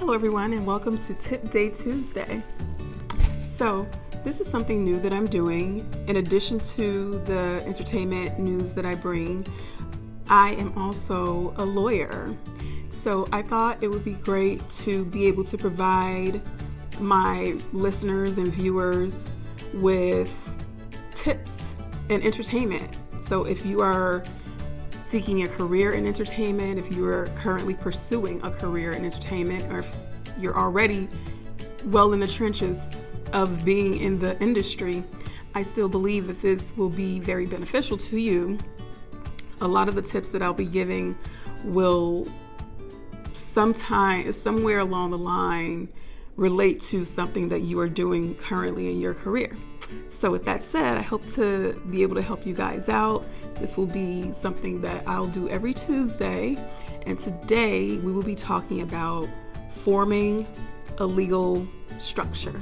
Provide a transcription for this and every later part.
Hello everyone, and welcome to Tip Day Tuesday. So this is something new that I'm doing. In addition to the entertainment news that I bring, I am also a lawyer. So I thought it would be great to be able to provide my listeners and viewers with tips and entertainment. So if you are seeking a career in entertainment, if you are currently pursuing a career in entertainment, or if you're already well in the trenches of being in the industry, I still believe that this will be very beneficial to you. A lot of the tips that I'll be giving will somewhere along the line relate to something that you are doing currently in your career. So with that said, I hope to be able to help you guys out. This will be something that I'll do every Tuesday, and today we will be talking about forming a legal structure.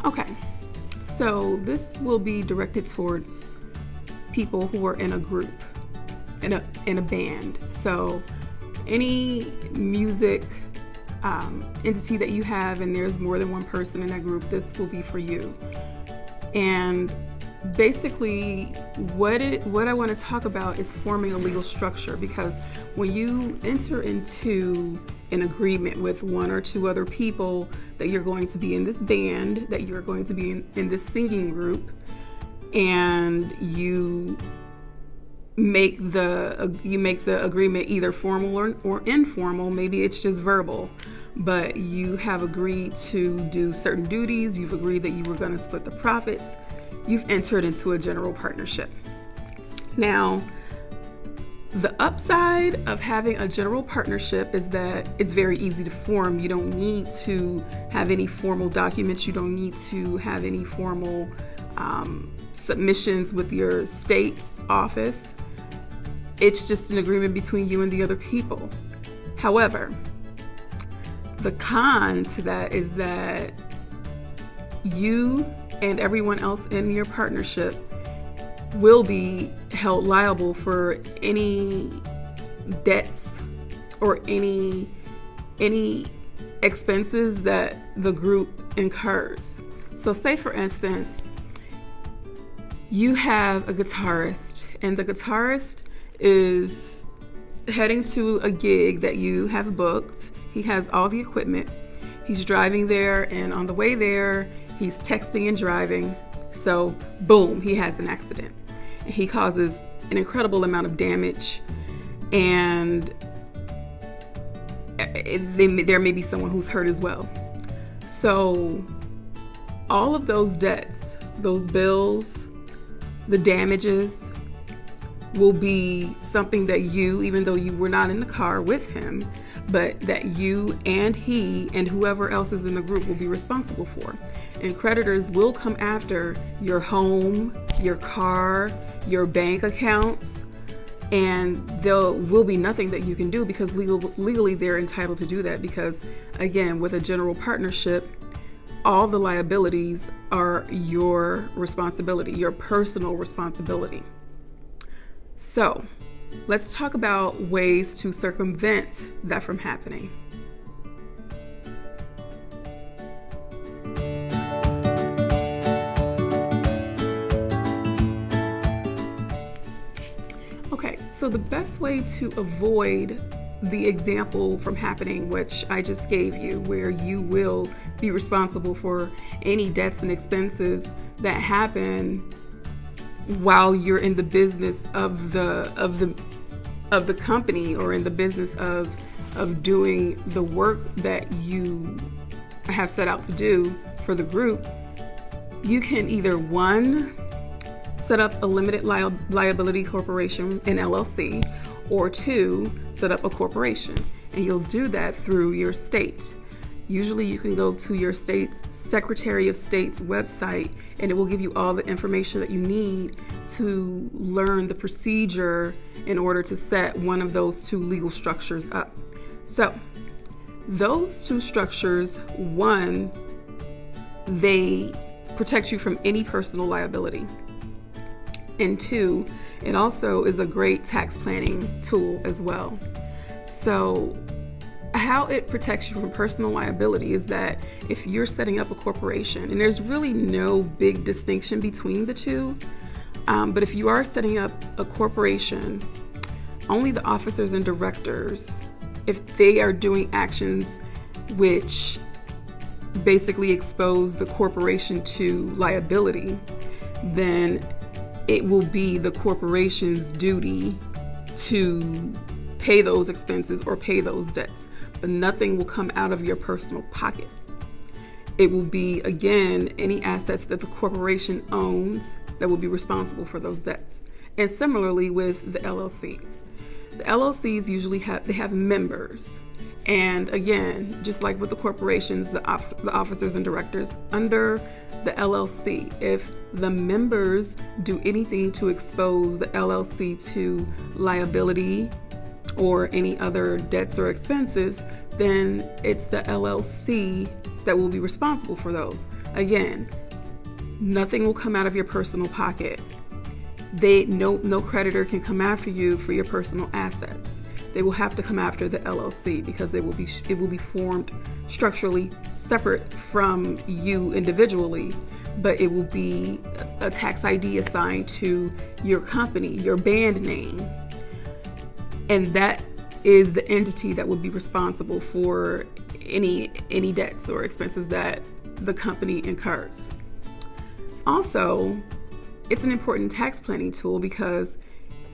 Okay, so this will be directed towards people who are in a group, in a band. So any music entity that you have and there's more than one person in that group, this will be for you. And basically what I want to talk about is forming a legal structure, because when you enter into an agreement with one or two other people that you're going to be in this band, that you're going to be in this singing group, and you make the agreement either formal or informal. Maybe it's just verbal, but you have agreed to do certain duties. You've agreed that you were going to split the profits. You've entered into a general partnership. Now, the upside of having a general partnership is that it's very easy to form. You don't need to have any formal documents. You don't need to have any formal submissions with your state's office. It's just an agreement between you and the other people. However, the con to that is that you and everyone else in your partnership will be held liable for any debts or any expenses that the group incurs. So say for instance, you have a guitarist, and the guitarist is heading to a gig that you have booked. He has all the equipment. He's driving there, and on the way there, he's texting and driving. So boom, he has an accident. He causes an incredible amount of damage, and there may be someone who's hurt as well. So all of those debts, those bills, the damages will be something that you, even though you were not in the car with him, but that you and he and whoever else is in the group will be responsible for. And creditors will come after your home, your car, your bank accounts, and there will be nothing that you can do, because legally they're entitled to do that, because again, with a general partnership, all the liabilities are your responsibility, your personal responsibility. So let's talk about ways to circumvent that from happening. Okay, so the best way to avoid the example from happening, which I just gave you, where you will be responsible for any debts and expenses that happen while you're in the business of the company, or in the business of doing the work that you have set out to do for the group, you can either one, set up a limited liability corporation, an LLC, or two, set up a corporation. And you'll do that through your state. Usually you can go to your state's Secretary of State's website, and it will give you all the information that you need to learn the procedure in order to set one of those two legal structures up. So those two structures, one, they protect you from any personal liability. And two, It also is a great tax planning tool as well. So how it protects you from personal liability is that if you're setting up a corporation, and there's really no big distinction between the two, but if you are setting up a corporation, only the officers and directors, if they are doing actions which basically expose the corporation to liability, then it will be the corporation's duty to pay those expenses or pay those debts, but nothing will come out of your personal pocket. It will be, again, any assets that the corporation owns that will be responsible for those debts. And similarly with the LLCs. The LLCs usually have members. And again, just like with the corporations, the officers and directors under the LLC, if the members do anything to expose the LLC to liability or any other debts or expenses, then it's the LLC that will be responsible for those. Again, nothing will come out of your personal pocket. No creditor can come after you for your personal assets. They will have to come after the LLC because it will be formed structurally separate from you individually, but it will be a tax ID assigned to your company, your band name. And that is the entity that will be responsible for any debts or expenses that the company incurs. Also, it's an important tax planning tool because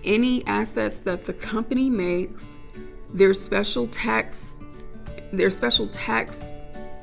any assets that the company makes, there's special tax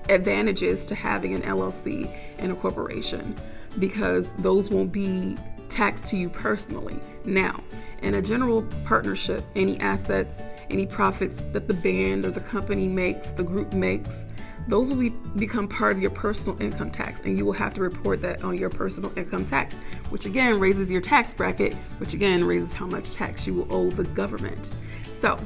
advantages to having an LLC and a corporation because those won't be taxed to you personally. Now, in a general partnership, any assets, any profits that the band or the company makes, the group makes, those will become part of your personal income tax, and you will have to report that on your personal income tax, which again raises your tax bracket, which again raises how much tax you will owe the government. So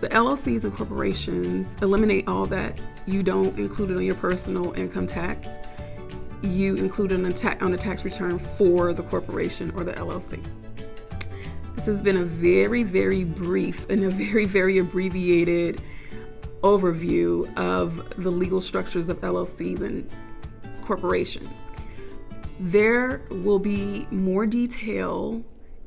the LLCs and corporations eliminate all that. You don't include it on your personal income tax. You include it on a tax return for the corporation or the LLC. This has been a very, very brief and a very, very abbreviated overview of the legal structures of LLCs and corporations. There will be more detail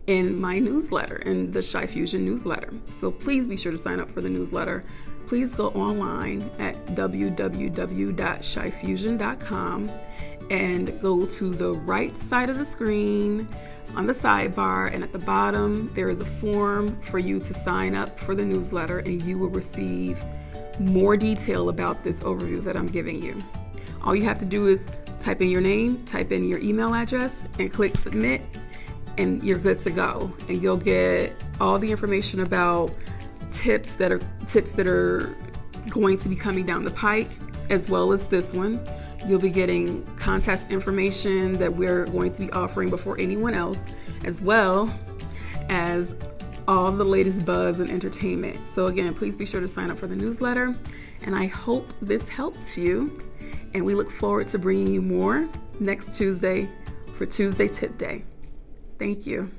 in my newsletter, in the Shy Fusion newsletter. So please be sure to sign up for the newsletter. Please go online at www.shyfusion.com and go to the right side of the screen on the sidebar, and at the bottom there is a form for you to sign up for the newsletter, and you will receive more detail about this overview that I'm giving you. All you have to do is type in your name, type in your email address, and click submit, and you're good to go. And you'll get all the information about tips that are going to be coming down the pike, as well as this one. You'll be getting contest information that we're going to be offering before anyone else, as well as all the latest buzz and entertainment. So again, please be sure to sign up for the newsletter, and I hope this helped you, and we look forward to bringing you more next Tuesday for Tuesday Tip Day. Thank you.